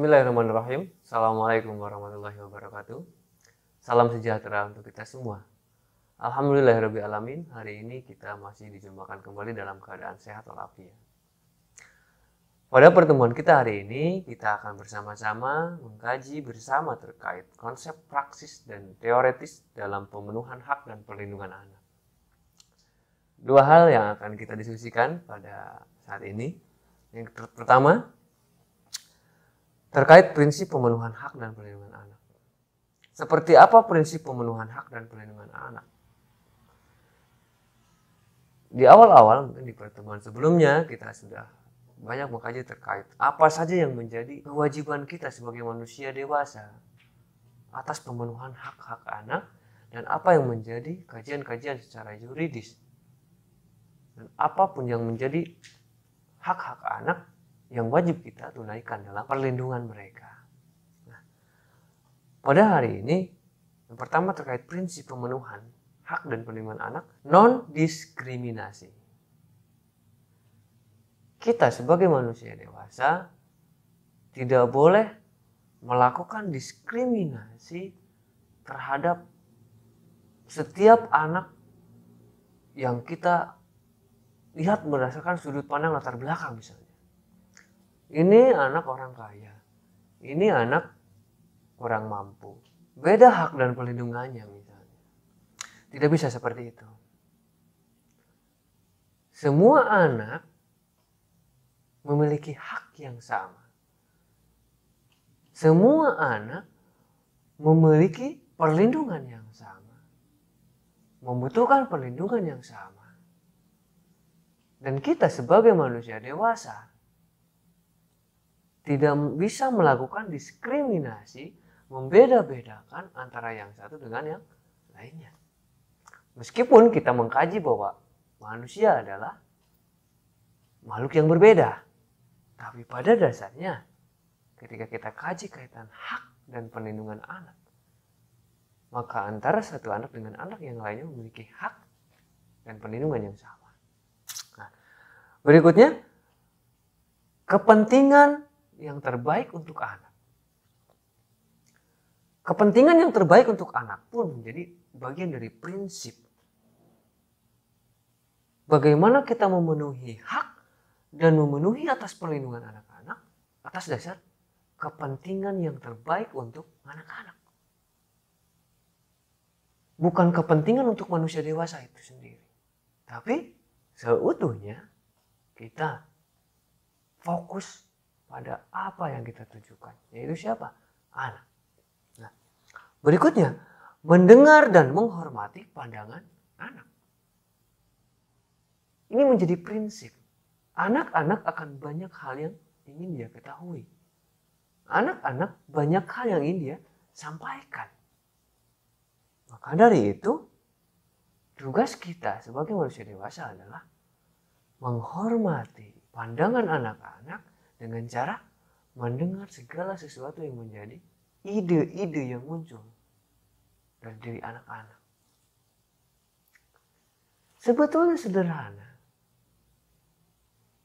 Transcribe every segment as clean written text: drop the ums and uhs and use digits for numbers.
Bismillahirrahmanirrahim. Assalamualaikum warahmatullahi wabarakatuh. Salam sejahtera untuk kita semua. Alhamdulillahirrabbilalamin. Hari ini kita masih dijumpakan kembali dalam keadaan sehat walafiat. Pada pertemuan kita hari ini, kita akan bersama-sama mengkaji bersama terkait konsep praksis dan teoretis dalam pemenuhan hak dan perlindungan anak. Dua hal yang akan kita diskusikan pada saat ini. Yang pertama, terkait prinsip pemenuhan hak dan perlindungan anak. Seperti apa prinsip pemenuhan hak dan perlindungan anak? Di awal-awal, mungkin di pertemuan sebelumnya, kita sudah banyak mengkaji terkait apa saja yang menjadi kewajiban kita sebagai manusia dewasa atas pemenuhan hak-hak anak dan apa yang menjadi kajian-kajian secara yuridis. Dan apapun yang menjadi hak-hak anak yang wajib kita tunaikan dalam perlindungan mereka. Nah, pada hari ini, yang pertama terkait prinsip pemenuhan hak dan perlindungan anak, non-diskriminasi. Kita sebagai manusia dewasa tidak boleh melakukan diskriminasi terhadap setiap anak yang kita lihat berdasarkan sudut pandang latar belakang misalnya. Ini anak orang kaya, ini anak kurang mampu. Beda hak dan perlindungannya misalnya. Tidak bisa seperti itu. Semua anak memiliki hak yang sama. Semua anak memiliki perlindungan yang sama. Membutuhkan perlindungan yang sama. Dan kita sebagai manusia dewasa tidak bisa melakukan diskriminasi, membeda-bedakan antara yang satu dengan yang lainnya. Meskipun kita mengkaji bahwa manusia adalah makhluk yang berbeda, tapi pada dasarnya ketika kita kaji kaitan hak dan perlindungan anak, maka antara satu anak dengan anak yang lainnya memiliki hak dan perlindungan yang sama. Nah, berikutnya, kepentingan yang terbaik untuk anak. Kepentingan yang terbaik untuk anak pun menjadi bagian dari prinsip bagaimana kita memenuhi hak dan memenuhi atas perlindungan anak-anak atas dasar kepentingan yang terbaik untuk anak-anak. Bukan kepentingan untuk manusia dewasa itu sendiri. Tapi seutuhnya kita fokus pada apa yang kita tujukan, yaitu siapa? Anak. Nah, berikutnya, mendengar dan menghormati pandangan anak. Ini menjadi prinsip. Anak-anak akan banyak hal yang ingin dia ketahui. Anak-anak banyak hal yang ingin dia sampaikan. Maka dari itu, tugas kita sebagai manusia dewasa adalah menghormati pandangan anak-anak dengan cara mendengar segala sesuatu yang menjadi ide-ide yang muncul dari diri anak-anak. Sebetulnya sederhana.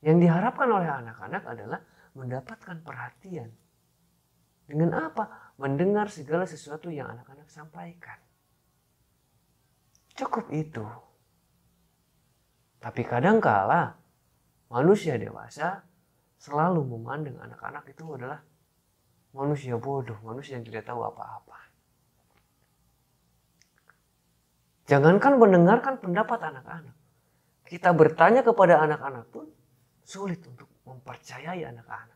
Yang diharapkan oleh anak-anak adalah mendapatkan perhatian. Dengan apa? Mendengar segala sesuatu yang anak-anak sampaikan. Cukup itu. Tapi kadangkala manusia dewasa selalu memandang anak-anak itu adalah manusia bodoh, manusia yang tidak tahu apa-apa. Jangankan mendengarkan pendapat anak-anak. Kita bertanya kepada anak-anak pun sulit untuk mempercayai anak-anak.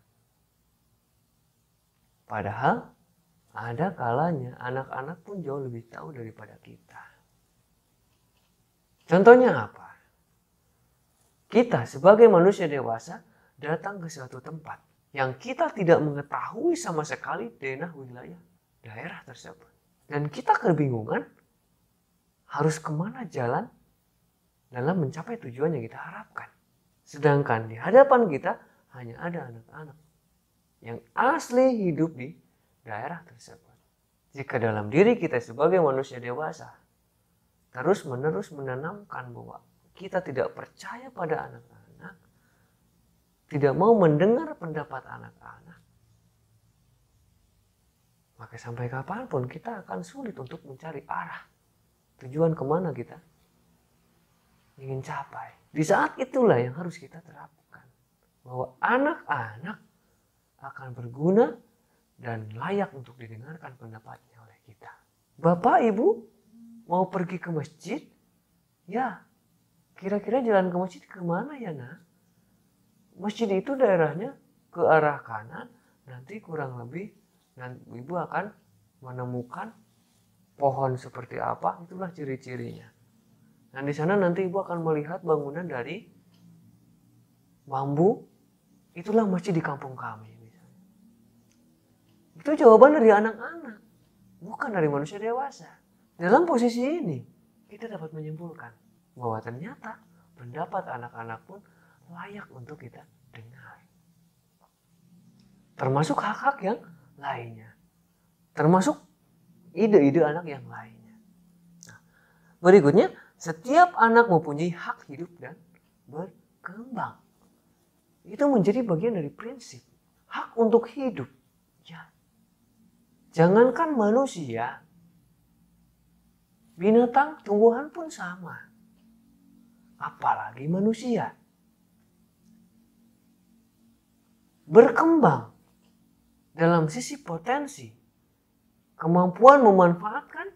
Padahal ada kalanya anak-anak pun jauh lebih tahu daripada kita. Contohnya apa? Kita sebagai manusia dewasa datang ke suatu tempat yang kita tidak mengetahui sama sekali denah wilayah daerah tersebut. Dan kita kebingungan harus kemana jalan dalam mencapai tujuan yang kita harapkan. Sedangkan di hadapan kita hanya ada anak-anak yang asli hidup di daerah tersebut. Jika dalam diri kita sebagai manusia dewasa terus-menerus menanamkan bahwa kita tidak percaya pada anak-anak, tidak mau mendengar pendapat anak-anak, maka sampai kapanpun kita akan sulit untuk mencari arah tujuan kemana kita ingin capai. Di saat itulah yang harus kita terapkan, bahwa anak-anak akan berguna dan layak untuk didengarkan pendapatnya oleh kita. Bapak Ibu mau pergi ke masjid, ya kira-kira jalan ke masjid kemana ya nak? Masjid itu daerahnya ke arah kanan, nanti kurang lebih ibu akan menemukan pohon seperti apa, itulah ciri-cirinya. Dan di sana nanti ibu akan melihat bangunan dari bambu, itulah masjid di kampung kami. Misalnya. Itu jawaban dari anak-anak, bukan dari manusia dewasa. Dalam posisi ini, kita dapat menyimpulkan bahwa ternyata pendapat anak-anak pun layak untuk kita dengar. Termasuk hak-hak yang lainnya. Termasuk ide-ide anak yang lainnya. Nah, berikutnya, setiap anak mempunyai hak hidup dan berkembang. Itu menjadi bagian dari prinsip. Hak untuk hidup. Ya. Jangankan manusia, binatang, tumbuhan pun sama. Apalagi manusia. Berkembang dalam sisi potensi, kemampuan memanfaatkan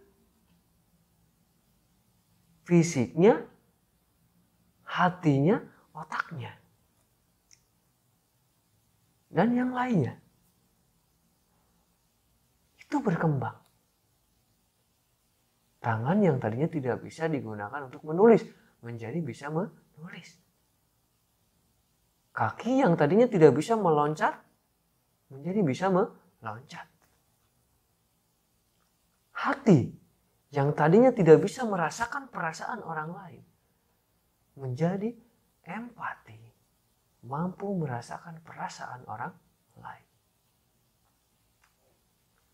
fisiknya, hatinya, otaknya, dan yang lainnya. Itu berkembang. Tangan yang tadinya tidak bisa digunakan untuk menulis, menjadi bisa menulis. Kaki yang tadinya tidak bisa meloncat, menjadi bisa meloncat. Hati yang tadinya tidak bisa merasakan perasaan orang lain, menjadi empati, mampu merasakan perasaan orang lain.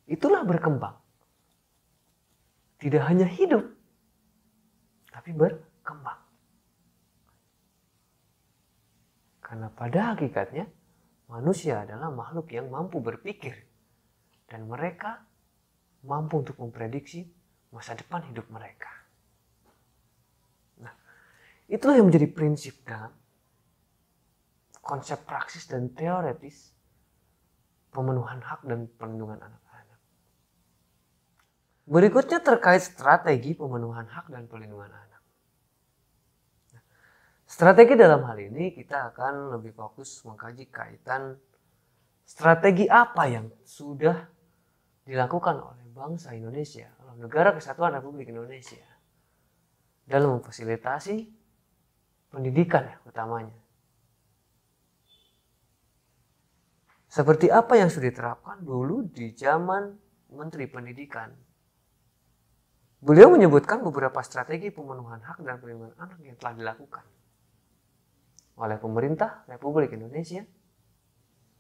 Itulah berkembang. Tidak hanya hidup, tapi berkembang. Karena pada hakikatnya, manusia adalah makhluk yang mampu berpikir. Dan mereka mampu untuk memprediksi masa depan hidup mereka. Nah, itulah yang menjadi prinsip dalam konsep praksis dan teoretis pemenuhan hak dan perlindungan anak-anak. Berikutnya terkait strategi pemenuhan hak dan perlindungan anak. Strategi dalam hal ini kita akan lebih fokus mengkaji kaitan strategi apa yang sudah dilakukan oleh bangsa Indonesia, oleh Negara Kesatuan Republik Indonesia dalam memfasilitasi pendidikan utamanya. Seperti apa yang sudah diterapkan dulu di zaman Menteri Pendidikan. Beliau menyebutkan beberapa strategi pemenuhan hak dan perlindungan anak yang telah dilakukan oleh pemerintah Republik Indonesia,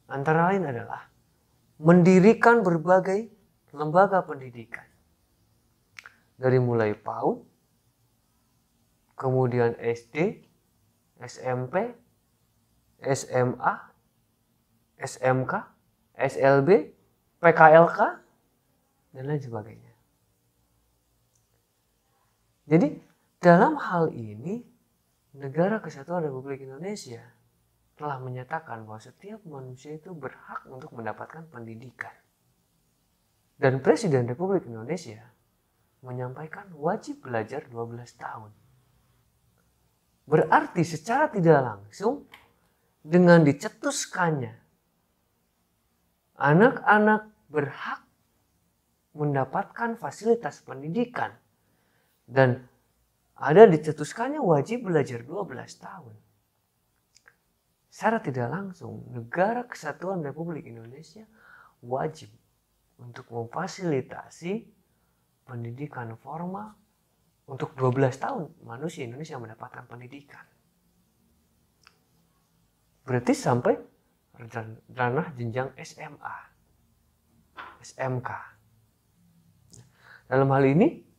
antara lain adalah mendirikan berbagai lembaga pendidikan. Dari mulai PAUD, kemudian SD, SMP, SMA, SMK, SLB, PKLK, dan lain sebagainya. Jadi dalam hal ini Negara Kesatuan Republik Indonesia telah menyatakan bahwa setiap manusia itu berhak untuk mendapatkan pendidikan. Dan Presiden Republik Indonesia menyampaikan wajib belajar 12 tahun. Berarti secara tidak langsung dengan dicetuskannya anak-anak berhak mendapatkan fasilitas pendidikan dan ada dicetuskannya wajib belajar 12 tahun. Secara tidak langsung, Negara Kesatuan Republik Indonesia wajib untuk memfasilitasi pendidikan formal untuk 12 tahun manusia Indonesia mendapatkan pendidikan. Berarti sampai ranah jenjang SMA, SMK. Dalam hal ini,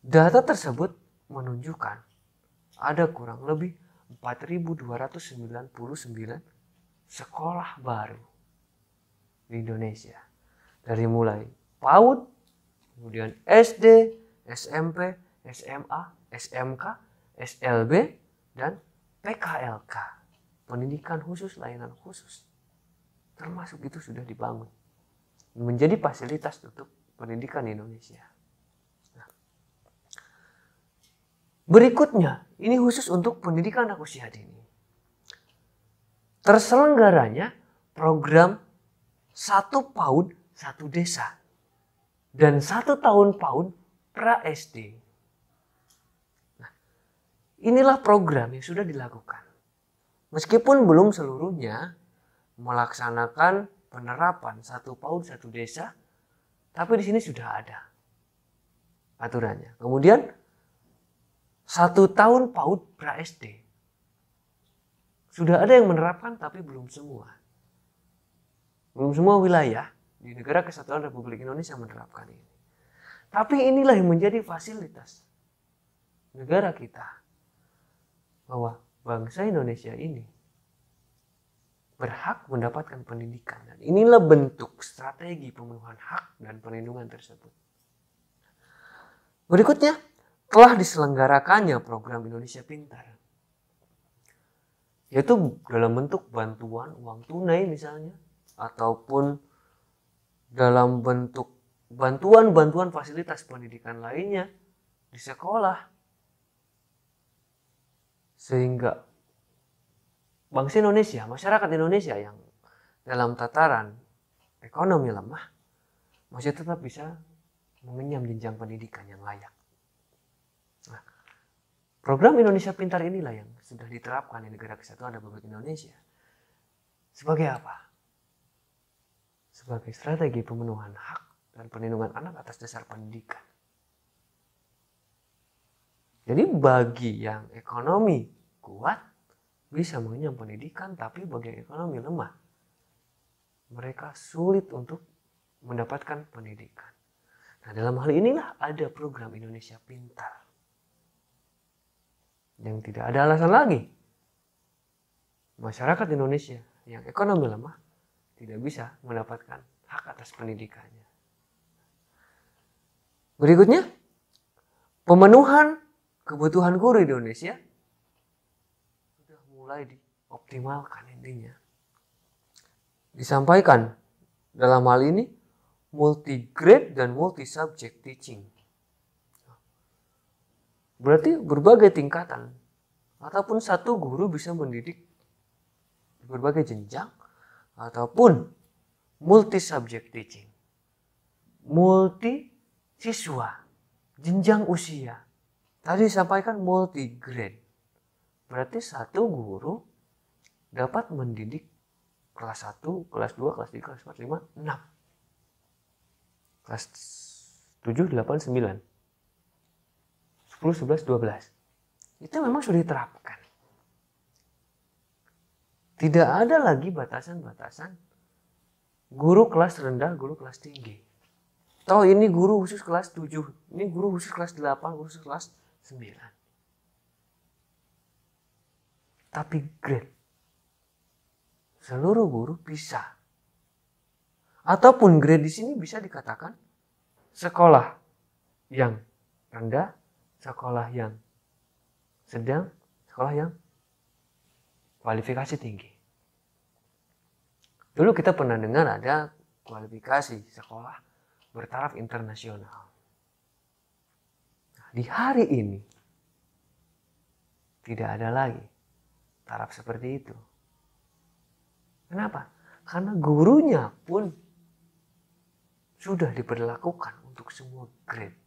data tersebut menunjukkan ada kurang lebih 4.299 sekolah baru di Indonesia. Dari mulai PAUD, kemudian SD, SMP, SMA, SMK, SLB, dan PKLK. Pendidikan khusus, layanan khusus. Termasuk itu sudah dibangun. Menjadi fasilitas untuk pendidikan di Indonesia. Nah, berikutnya, ini khusus untuk pendidikan anak usia dini. Terselenggaranya program 1 PAUD 1 desa dan 1 tahun PAUD pra SD. Nah, inilah program yang sudah dilakukan. Meskipun belum seluruhnya melaksanakan penerapan 1 PAUD 1 desa, tapi di sini sudah ada aturannya. Kemudian 1 tahun PAUD pra SD. Sudah ada yang menerapkan tapi belum semua. Belum semua wilayah di negara Kesatuan Republik Indonesia menerapkan ini. Tapi inilah yang menjadi fasilitas negara kita. Bahwa bangsa Indonesia ini berhak mendapatkan pendidikan. Dan inilah bentuk strategi pemenuhan hak dan perlindungan tersebut. Berikutnya, telah diselenggarakannya program Indonesia Pintar. Yaitu dalam bentuk bantuan uang tunai misalnya, ataupun dalam bentuk bantuan fasilitas pendidikan lainnya di sekolah. Sehingga bangsa Indonesia, masyarakat Indonesia yang dalam tataran ekonomi lemah masih tetap bisa mengenyam jenjang pendidikan yang layak. Nah, program Indonesia Pintar inilah yang sudah diterapkan di negara Kesatuan Republik Indonesia. Sebagai apa? Sebagai strategi pemenuhan hak dan perlindungan anak atas dasar pendidikan. Jadi bagi yang ekonomi kuat bisa mengenyam pendidikan, tapi bagi yang ekonomi lemah mereka sulit untuk mendapatkan pendidikan. Nah, dalam hal inilah ada program Indonesia Pintar. Yang tidak ada alasan lagi masyarakat Indonesia yang ekonomi lemah tidak bisa mendapatkan hak atas pendidikannya. Berikutnya, pemenuhan kebutuhan guru di Indonesia sudah mulai dioptimalkan intinya. Disampaikan dalam hal ini multi-grade dan multi-subject teaching. Berarti berbagai tingkatan ataupun satu guru bisa mendidik di berbagai jenjang ataupun multi-subject teaching. Multi siswa, jenjang usia. Tadi disampaikan multi-grade. Berarti satu guru dapat mendidik kelas 1, kelas 2, kelas 3, kelas 4, 5, 6. Kelas 7, 8, 9. 10, 11, 12. Itu memang sudah diterapkan. Tidak ada lagi batasan-batasan guru kelas rendah, guru kelas tinggi. Toh ini guru khusus kelas 7, ini guru khusus kelas 8, guru khusus kelas 9. Tapi grade. Seluruh guru bisa. Ataupun grade di sini bisa dikatakan sekolah yang rendah, sekolah yang sedang, sekolah yang kualifikasi tinggi. Dulu kita pernah dengar ada kualifikasi sekolah bertaraf internasional. Nah, di hari ini tidak ada lagi taraf seperti itu. Kenapa? Karena gurunya pun sudah diberlakukan untuk semua grade.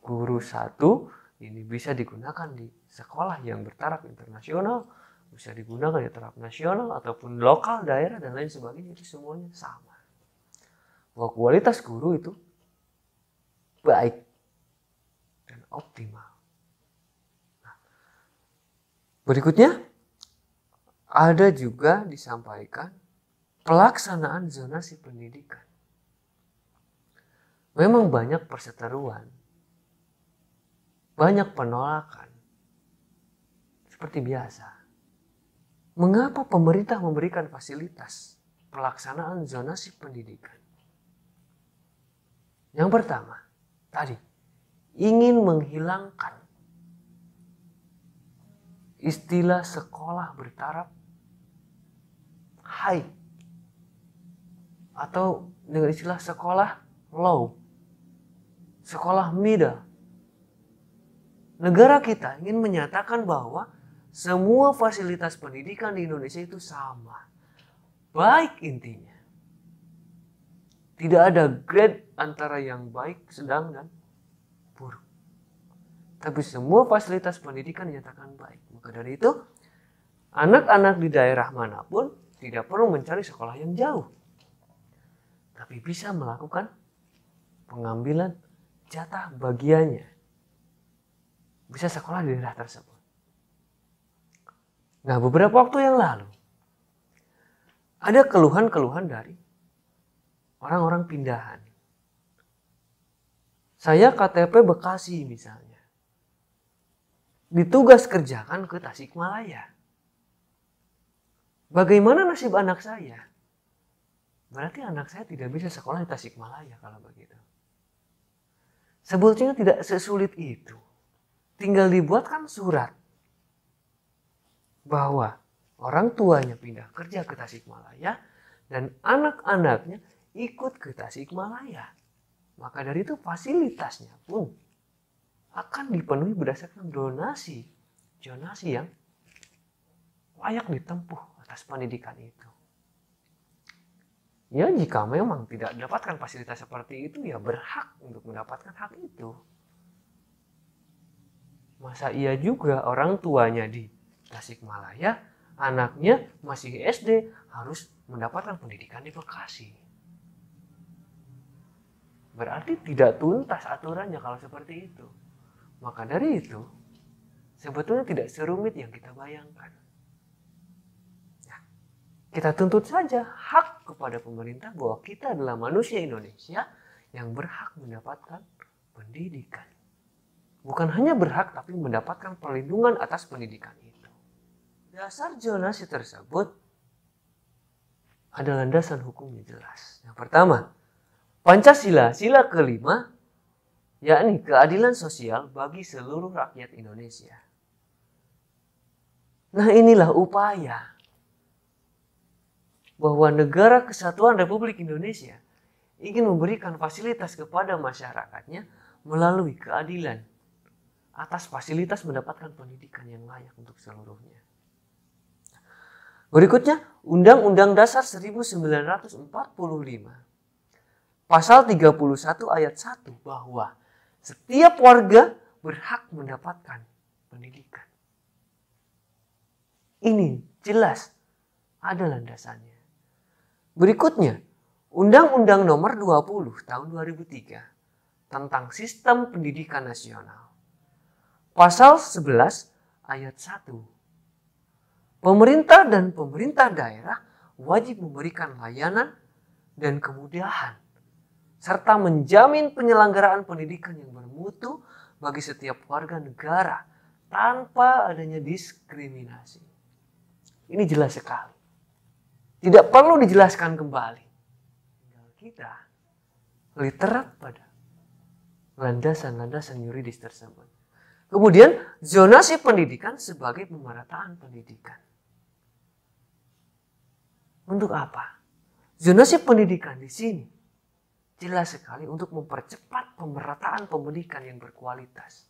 Guru 1 ini bisa digunakan di sekolah yang bertaraf internasional, bisa digunakan di taraf nasional ataupun lokal, daerah dan lain sebagainya, itu semuanya sama. Bahwa kualitas guru itu baik dan optimal. Nah, berikutnya ada juga disampaikan pelaksanaan zonasi pendidikan. Memang banyak perseteruan, banyak penolakan. Seperti biasa. Mengapa pemerintah memberikan fasilitas pelaksanaan zonasi pendidikan. Yang pertama, tadi ingin menghilangkan istilah sekolah bertaraf high atau dengan istilah sekolah low, sekolah middle. Negara kita ingin menyatakan bahwa semua fasilitas pendidikan di Indonesia itu sama, baik intinya. Tidak ada grade antara yang baik, sedang, dan buruk. Tapi semua fasilitas pendidikan dinyatakan baik. Maka dari itu, anak-anak di daerah manapun tidak perlu mencari sekolah yang jauh. Tapi bisa melakukan pengambilan jatah bagiannya. Bisa sekolah di daerah tersebut. Nah, beberapa waktu yang lalu, ada keluhan-keluhan dari orang-orang pindahan. Saya KTP Bekasi misalnya. Ditugas kerjakan ke Tasikmalaya. Bagaimana nasib anak saya? Berarti anak saya tidak bisa sekolah di Tasikmalaya kalau begitu. Sebetulnya tidak sesulit itu. Tinggal dibuatkan surat bahwa orang tuanya pindah kerja ke Tasikmalaya dan anak-anaknya ikut ke Tasikmalaya. Maka dari itu fasilitasnya pun akan dipenuhi berdasarkan zonasi yang layak ditempuh atas pendidikan itu. Ya, jika memang tidak mendapatkan fasilitas seperti itu, ya berhak untuk mendapatkan hak itu. Masa iya juga orang tuanya di Tasikmalaya, anaknya masih SD harus mendapatkan pendidikan di Bekasi. Berarti tidak tuntas aturannya kalau seperti itu. Maka dari itu, sebetulnya tidak serumit yang kita bayangkan. Nah, kita tuntut saja hak kepada pemerintah bahwa kita adalah manusia Indonesia yang berhak mendapatkan pendidikan. Bukan hanya berhak, tapi mendapatkan perlindungan atas pendidikan itu. Dasar zonasi tersebut ada landasan hukumnya jelas. Yang pertama, Pancasila, sila kelima, yakni keadilan sosial bagi seluruh rakyat Indonesia. Nah, inilah upaya bahwa Negara Kesatuan Republik Indonesia ingin memberikan fasilitas kepada masyarakatnya melalui keadilan atas fasilitas mendapatkan pendidikan yang layak untuk seluruhnya. Berikutnya, Undang-Undang Dasar 1945. Pasal 31 ayat 1 bahwa setiap warga berhak mendapatkan pendidikan. Ini jelas ada landasannya. Berikutnya, Undang-Undang Nomor 20 Tahun 2003 tentang Sistem Pendidikan Nasional. Pasal 11 ayat 1. Pemerintah dan pemerintah daerah wajib memberikan layanan dan kemudahan serta menjamin penyelenggaraan pendidikan yang bermutu bagi setiap warga negara tanpa adanya diskriminasi. Ini jelas sekali. Tidak perlu dijelaskan kembali. Tinggal kita literat pada landasan-landasan yuridis tersebut. Kemudian, zonasi pendidikan sebagai pemerataan pendidikan. Untuk apa? Zonasi pendidikan di sini jelas sekali untuk mempercepat pemerataan pendidikan yang berkualitas.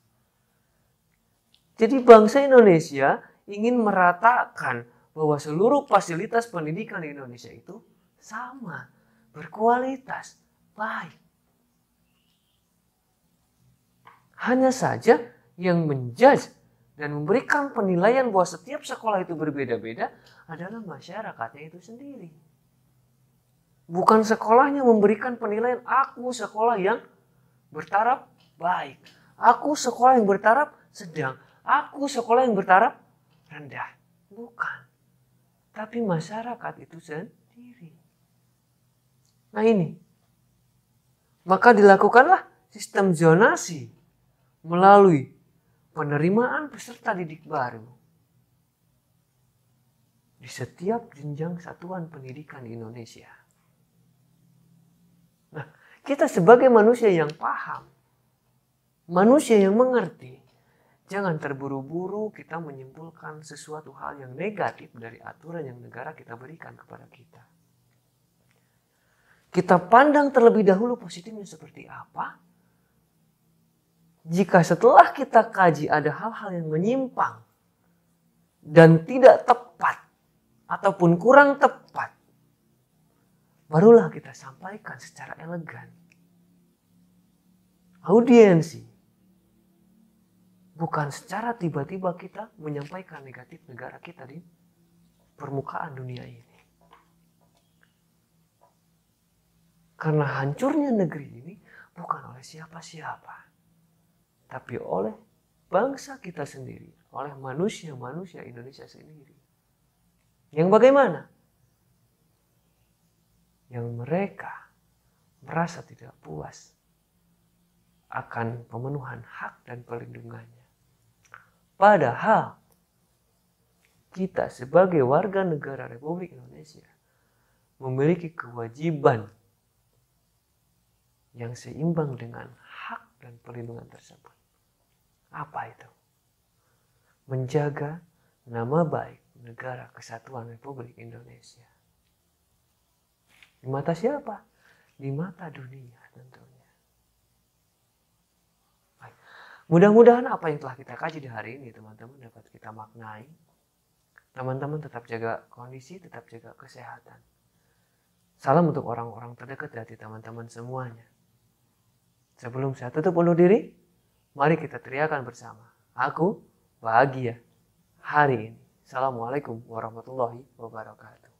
Jadi bangsa Indonesia ingin meratakan bahwa seluruh fasilitas pendidikan di Indonesia itu sama, berkualitas, baik. Hanya saja yang menjudge dan memberikan penilaian bahwa setiap sekolah itu berbeda-beda adalah masyarakatnya itu sendiri. Bukan sekolahnya memberikan penilaian, aku sekolah yang bertaraf baik, aku sekolah yang bertaraf sedang, aku sekolah yang bertaraf rendah. Bukan. Tapi masyarakat itu sendiri. Nah ini. Maka dilakukanlah sistem zonasi melalui penerimaan peserta didik baru. di setiap jenjang satuan pendidikan di Indonesia. Nah, kita sebagai manusia yang paham, manusia yang mengerti, jangan terburu-buru kita menyimpulkan sesuatu hal yang negatif dari aturan yang negara kita berikan kepada kita. Kita pandang terlebih dahulu positifnya seperti apa. Jika setelah kita kaji ada hal-hal yang menyimpang dan tidak tepat ataupun kurang tepat, barulah kita sampaikan secara elegan. Audiensi. Bukan secara tiba-tiba kita menyampaikan negatif negara kita di permukaan dunia ini. Karena hancurnya negeri ini bukan oleh siapa-siapa, tapi oleh bangsa kita sendiri, oleh manusia-manusia Indonesia sendiri. Yang bagaimana? Yang mereka merasa tidak puas akan pemenuhan hak dan perlindungannya. Padahal kita sebagai warga negara Republik Indonesia memiliki kewajiban yang seimbang dengan hak dan perlindungan tersebut. Apa itu? Menjaga nama baik negara kesatuan Republik Indonesia. Di mata siapa? Di mata dunia tentunya. Baik. Mudah-mudahan apa yang telah kita kaji di hari ini teman-teman dapat kita maknai. Teman-teman tetap jaga kondisi, tetap jaga kesehatan. Salam untuk orang-orang terdekat dari teman-teman semuanya. Sebelum saya tutup undur diri, mari kita teriakan bersama. Aku bahagia hari ini. Assalamualaikum warahmatullahi wabarakatuh.